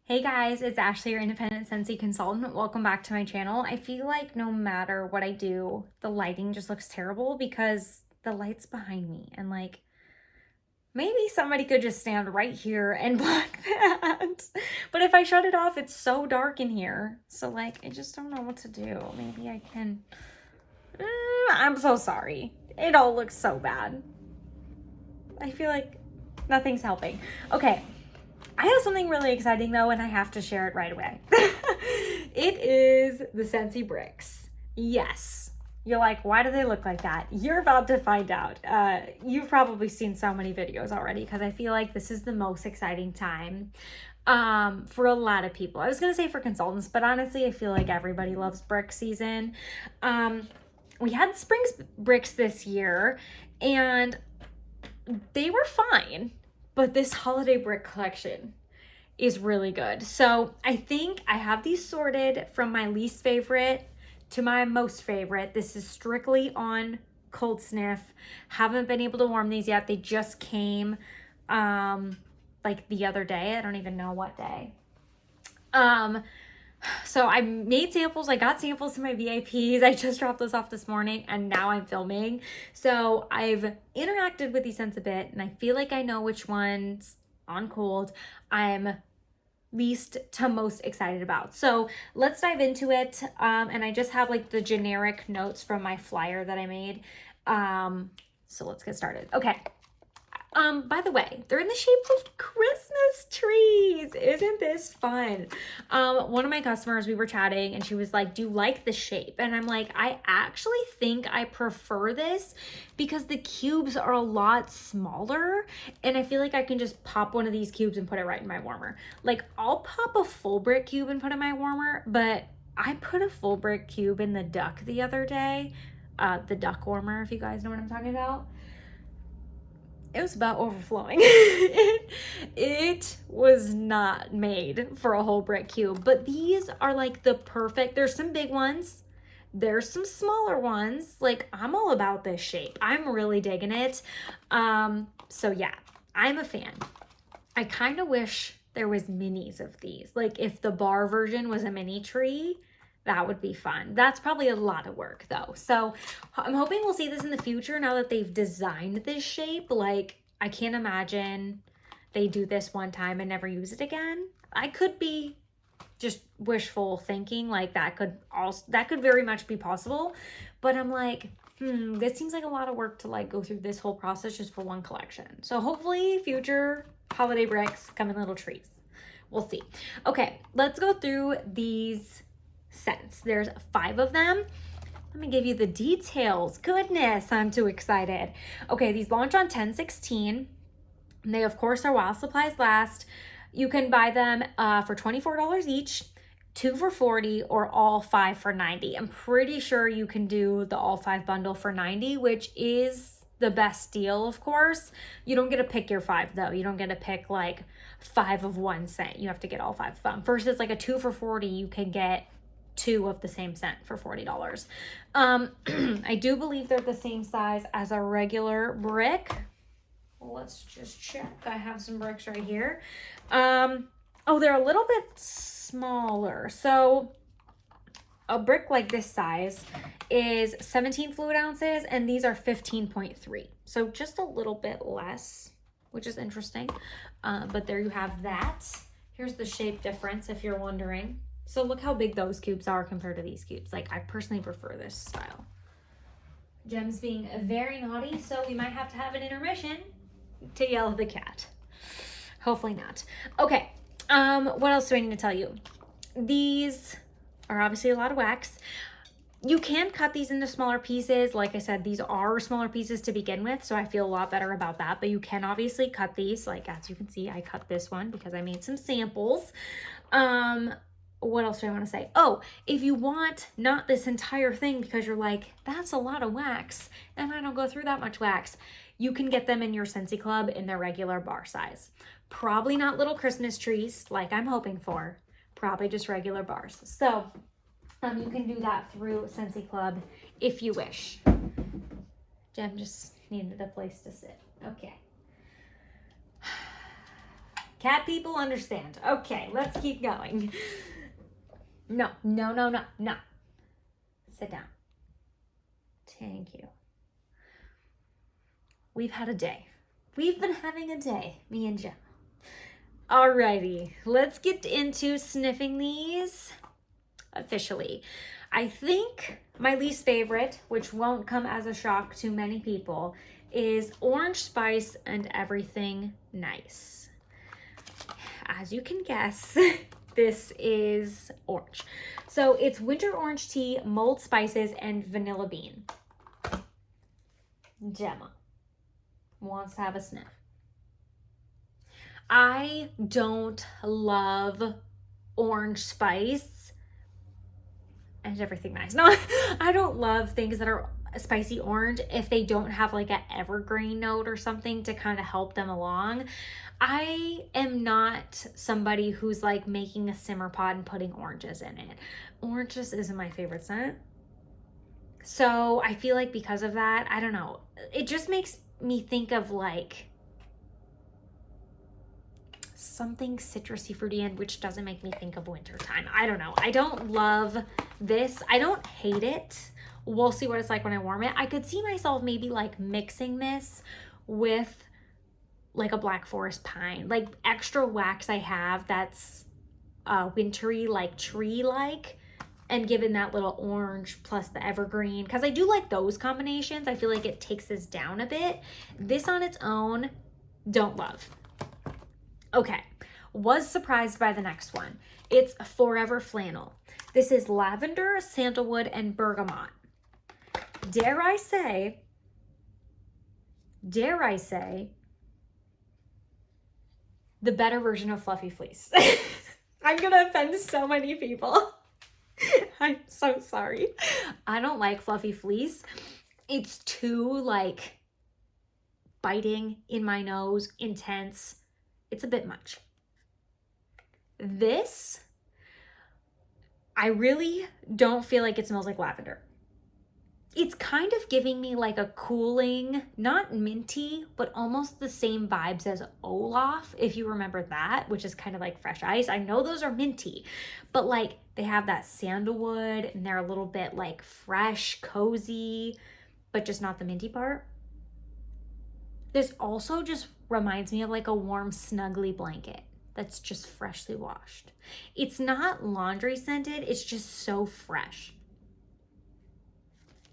Hey guys, it's Ashley, your independent Scentsy consultant. Welcome back to my channel. I feel like no matter what I do, the lighting just looks terrible because the light's behind me and like maybe somebody could just stand right here and block that. But if I shut it off, it's so dark in here. So like, I just don't know what to do. Maybe I can, I'm so sorry. It all looks so bad. I feel like nothing's helping. Okay. I have something really exciting though, and I have to share it right away. It is the Scentsy bricks. Yes. You're like, why do they look like that? You're about to find out. You've probably seen so many videos already because I feel like this is the most exciting time for a lot of people. I was going to say for consultants, but honestly, I feel like everybody loves brick season. We had spring bricks this year, and they were fine. But this holiday brick collection is really good. So I think I have these sorted from my least favorite to my most favorite. This is strictly on cold sniff. Haven't been able to warm these yet. They just came like the other day. I don't even know what day. So I made samples. I got samples to my VIPs. I just dropped those off this morning and now I'm filming. So I've interacted with these scents a bit and I feel like I know which ones on cold I'm least to most excited about. So let's dive into it. And I just have like the generic notes from my flyer that I made. So let's get started. Okay. By the way, they're in the shape of Christmas trees. Isn't this fun? One of my customers, we were chatting and she was like, do you like the shape? And I'm like, I actually think I prefer this because the cubes are a lot smaller and I feel like I can just pop one of these cubes and put it right in my warmer. Like I'll pop a full brick cube and put it in my warmer, but I put a full brick cube in the duck the other day. The duck warmer, if you guys know what I'm talking about. It was about overflowing. It was not made for a whole brick cube, but these are like the perfect, there's some big ones, there's some smaller ones. Like I'm all about this shape. I'm really digging it. So yeah, I'm a fan. I kind of wish there was minis of these. Like if the bar version was a mini tree, that would be fun. That's probably a lot of work though. So I'm hoping we'll see this in the future now that they've designed this shape. Like I can't imagine they do this one time and never use it again. I could be just wishful thinking, like that could very much be possible. But I'm like, this seems like a lot of work to like go through this whole process just for one collection. So hopefully future holiday bricks come in little trees. We'll see. Okay, let's go through these scents. There's 5 of them. Let me give you the details. Goodness, I'm too excited. Okay, these launch on 10/16. They of course are while supplies last. You can buy them for $24 each, 2 for $40, or all 5 for $90. I'm pretty sure you can do the all 5 bundle for $90, which is the best deal, of course. You don't get to pick your 5 though. You don't get to pick like 5 of one scent. You have to get all 5 of them. Versus like a 2 for $40, you can get 2 of the same scent for $40. I do believe they're the same size as a regular brick. Let's just check. I have some bricks right here. Oh, they're a little bit smaller. So a brick like this size is 17 fluid ounces and these are 15.3. So just a little bit less, which is interesting. But there you have that. Here's the shape difference if you're wondering. So look how big those cubes are compared to these cubes. Like I personally prefer this style. Jem's being very naughty, so we might have to have an intermission to yell at the cat. Hopefully not. Okay, what else do I need to tell you? These are obviously a lot of wax. You can cut these into smaller pieces. Like I said, these are smaller pieces to begin with, so I feel a lot better about that. But you can obviously cut these. Like as you can see, I cut this one because I made some samples. What else do I want to say? Oh, if you want not this entire thing because you're like, that's a lot of wax and I don't go through that much wax, you can get them in your Scentsy Club in their regular bar size. Probably not little Christmas trees like I'm hoping for, probably just regular bars. So you can do that through Scentsy Club if you wish. Jem just needed a place to sit. Okay. Cat people understand. Okay, let's keep going. No. Sit down. Thank you. We've had a day. We've been having a day, me and Jen. Alrighty, let's get into sniffing these officially. I think my least favorite, which won't come as a shock to many people, is Orange Spice and Everything Nice. As you can guess, this is orange. So it's winter orange tea, mulled spices, and vanilla bean. Gemma wants to have a sniff. I don't love Orange Spice and Everything Nice. No, I don't love things that are spicy orange if they don't have like an evergreen note or something to kind of help them along. I am not somebody who's like making a simmer pot and putting oranges in it. Orange just isn't my favorite scent. So I feel like because of that, I don't know, it just makes me think of like something citrusy fruity, and which doesn't make me think of wintertime. I don't know. I don't love this. I don't hate it. We'll see what it's like when I warm it. I could see myself maybe like mixing this with like a Black Forest pine, like extra wax I have that's wintry, like tree-like, and given that little orange plus the evergreen, because I do like those combinations. I feel like it takes this down a bit. This on its own, don't love. Okay, was surprised by the next one. It's Forever Flannel. This is lavender, sandalwood, and bergamot. Dare I say, the better version of Fluffy Fleece. I'm gonna offend so many people. I'm so sorry. I don't like Fluffy Fleece. It's too like biting in my nose, intense. It's a bit much. This, I really don't feel like it smells like lavender. It's kind of giving me like a cooling, not minty, but almost the same vibes as Olaf, if you remember that, which is kind of like fresh ice. I know those are minty, but like they have that sandalwood and they're a little bit like fresh, cozy, but just not the minty part. This also just reminds me of like a warm, snuggly blanket that's just freshly washed. It's not laundry scented, it's just so fresh.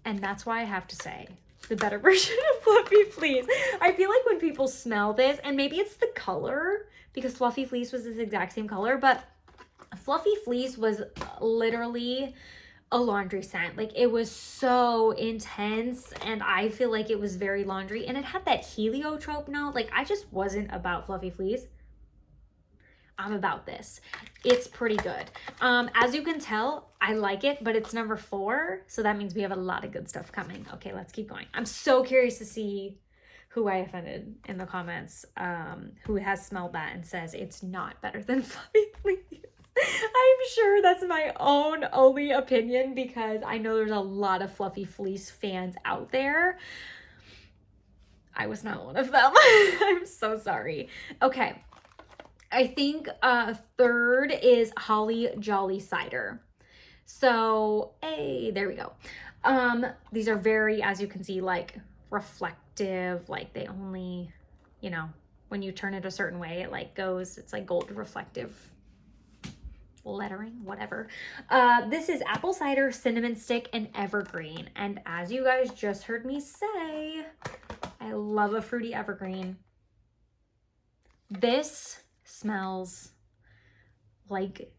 And that's why I have to say the better version of Fluffy Fleece. I feel like when people smell this, and maybe it's the color, because Fluffy Fleece was this exact same color, but Fluffy Fleece was literally a laundry scent. Like it was so intense, and I feel like it was very laundry, and it had that heliotrope note. Like I just wasn't about Fluffy Fleece. I'm about this. It's pretty good. As you can tell, I like it, but it's number 4. So that means we have a lot of good stuff coming. Okay, let's keep going. I'm so curious to see who I offended in the comments, who has smelled that and says it's not better than Fluffy Fleece. I'm sure that's my own only opinion, because I know there's a lot of Fluffy Fleece fans out there. I was not one of them. I'm so sorry. Okay. I think third is Holly Jolly Cider. So, hey, there we go. These are very, as you can see, like reflective, like they only, you know, when you turn it a certain way, it like goes, it's like gold reflective lettering, whatever. This is apple cider, cinnamon stick, and evergreen. And as you guys just heard me say, I love a fruity evergreen. This smells like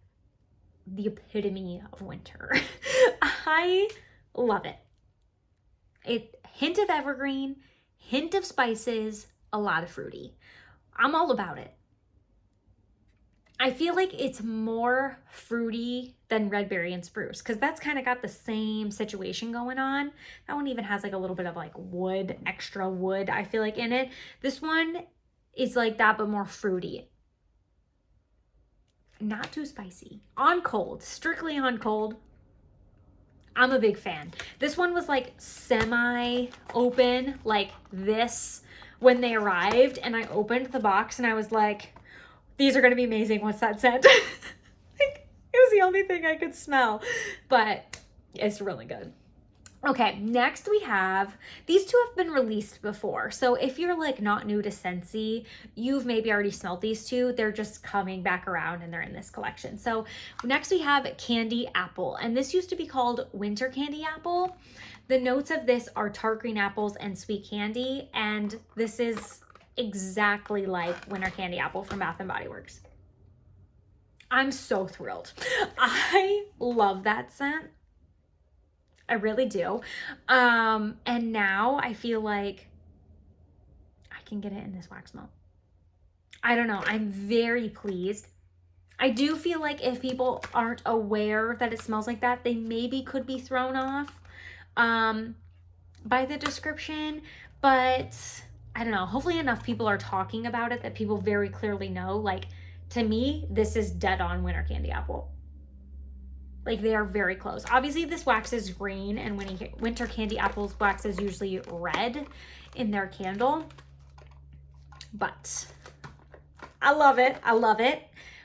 the epitome of winter. I love it. A hint of evergreen, hint of spices, a lot of fruity. I'm all about it. I feel like it's more fruity than red berry and spruce, because that's kind of got the same situation going on. That one even has like a little bit of like wood, extra wood, I feel like, in it. This one is like that, but more fruity. Not too spicy. On cold, strictly on cold. I'm a big fan. This one was like semi-open, like this, when they arrived, and I opened the box and I was like, these are going to be amazing. What's that scent? Like, it was the only thing I could smell, but it's really good. Okay, next we have, these two have been released before. So if you're like not new to Scentsy, you've maybe already smelled these two. They're just coming back around and they're in this collection. So next we have Candy Apple, and this used to be called Winter Candy Apple. The notes of this are tart green apples and sweet candy, and this is exactly like Winter Candy Apple from Bath & Body Works. I'm so thrilled. I love that scent. I really do. And now I feel like I can get it in this wax melt. I don't know. I'm very pleased. I do feel like if people aren't aware that it smells like that, they maybe could be thrown off by the description, but I don't know. Hopefully enough people are talking about it that people very clearly know. Like, to me, this is dead on Winter Candy Apple. Like, they are very close. Obviously, this wax is green, and Winter Candy Apple's wax is usually red in their candle. But I love it. I love it.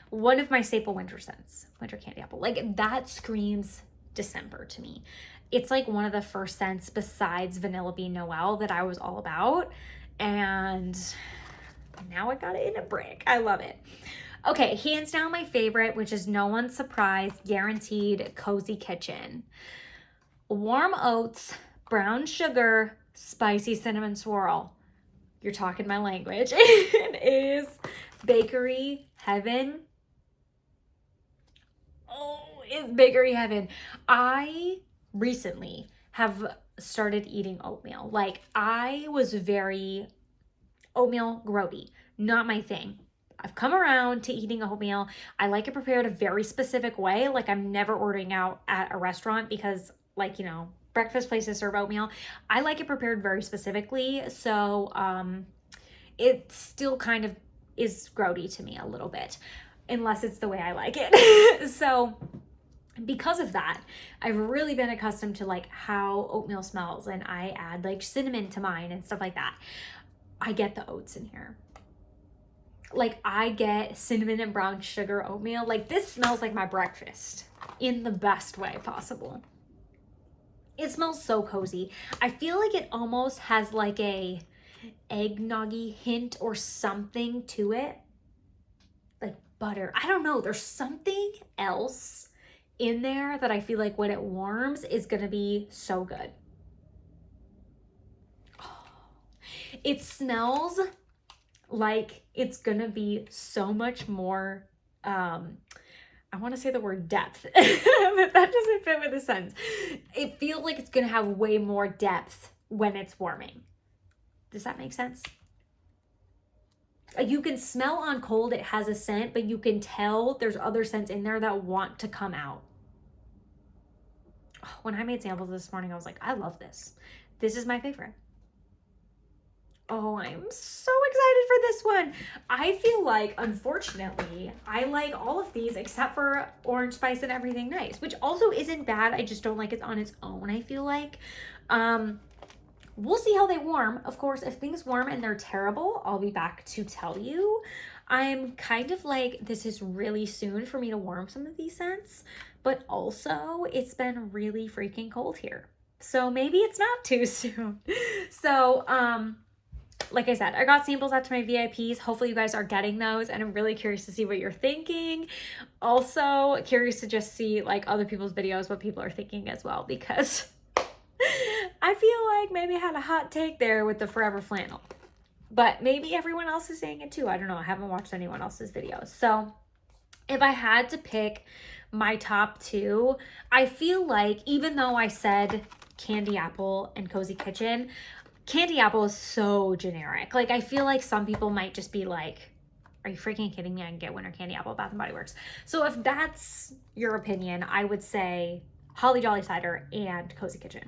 One of my staple winter scents, Winter Candy Apple. Like, that screams December to me. It's like one of the first scents besides Vanilla Bean Noel that I was all about. And now I got it in a brick. I love it. Okay, hands down my favorite, which is no one's surprise, guaranteed, Cozy Kitchen. Warm oats, brown sugar, spicy cinnamon swirl. You're talking my language. It is bakery heaven. Oh, it's bakery heaven. I recently have started eating oatmeal. Like, I was very oatmeal grody, not my thing. I've come around to eating oatmeal. I like it prepared a very specific way. Like, I'm never ordering out at a restaurant because, like, you know, breakfast places serve oatmeal. I like it prepared very specifically. So it still kind of is grody to me a little bit, unless it's the way I like it. So because of that, I've really been accustomed to like how oatmeal smells, and I add like cinnamon to mine and stuff like that. I get the oats in here. Like, I get cinnamon and brown sugar oatmeal. Like, this smells like my breakfast in the best way possible. It smells so cozy. I feel like it almost has like a eggnoggy hint or something to it. Like butter. I don't know. There's something else in there that I feel like when it warms is going to be so good. Oh, it smells like it's gonna be so much more, I want to say the word depth, but that doesn't fit with the sentence. It feels like it's gonna have way more depth when it's warming. Does that make sense? You can smell on cold it has a scent, but you can tell there's other scents in there that want to come out. When I made samples this morning, I was like, I love this. This is my favorite. Oh, I'm so excited for this one. I feel like, unfortunately, I like all of these except for Orange Spice and Everything Nice, which also isn't bad. I just don't like it on its own, I feel like. We'll see how they warm. Of course, if things warm and they're terrible, I'll be back to tell you. I'm kind of like, this is really soon for me to warm some of these scents, but also it's been really freaking cold here. So maybe it's not too soon. So, like I said, I got samples out to my VIPs. Hopefully you guys are getting those, and I'm really curious to see what you're thinking. Also curious to just see like other people's videos, what people are thinking as well, because I feel like maybe I had a hot take there with the Forever Flannel, but maybe everyone else is saying it too. I don't know. I haven't watched anyone else's videos. So if I had to pick my top two, I feel like even though I said Candy Apple and Cozy Kitchen, Candy Apple is so generic. Like, I feel like some people might just be like, are you freaking kidding me? I can get Winter Candy Apple, Bath & Body Works. So if that's your opinion, I would say Holly Jolly Cider and Cozy Kitchen.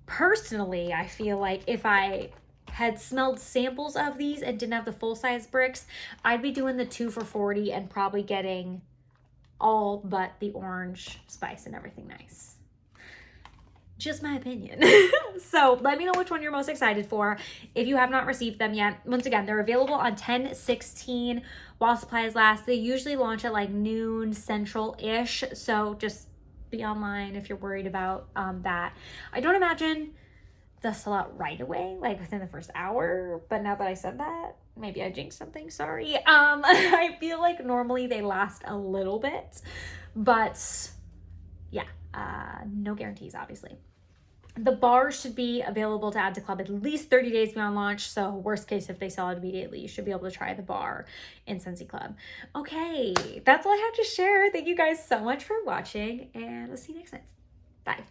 Personally, I feel like if I had smelled samples of these and didn't have the full-size bricks, I'd be doing the 2 for $40 and probably getting all but the Orange Spice and Everything Nice. Just my opinion. So let me know which one you're most excited for if you have not received them yet. Once again, they're available on 10/16 while supplies last. They usually launch at like noon central-ish, so just be online if you're worried about that. I don't imagine they'll sell out right away, like within the first hour, but now that I said that, maybe I jinxed something, sorry. I feel like normally they last a little bit, but yeah, no guarantees, obviously. The bar should be available to add to club at least 30 days beyond launch. So worst case, if they sell it immediately, you should be able to try the bar in Scentsy Club. Okay, that's all I have to share. Thank you guys so much for watching, and I'll see you next time. Bye.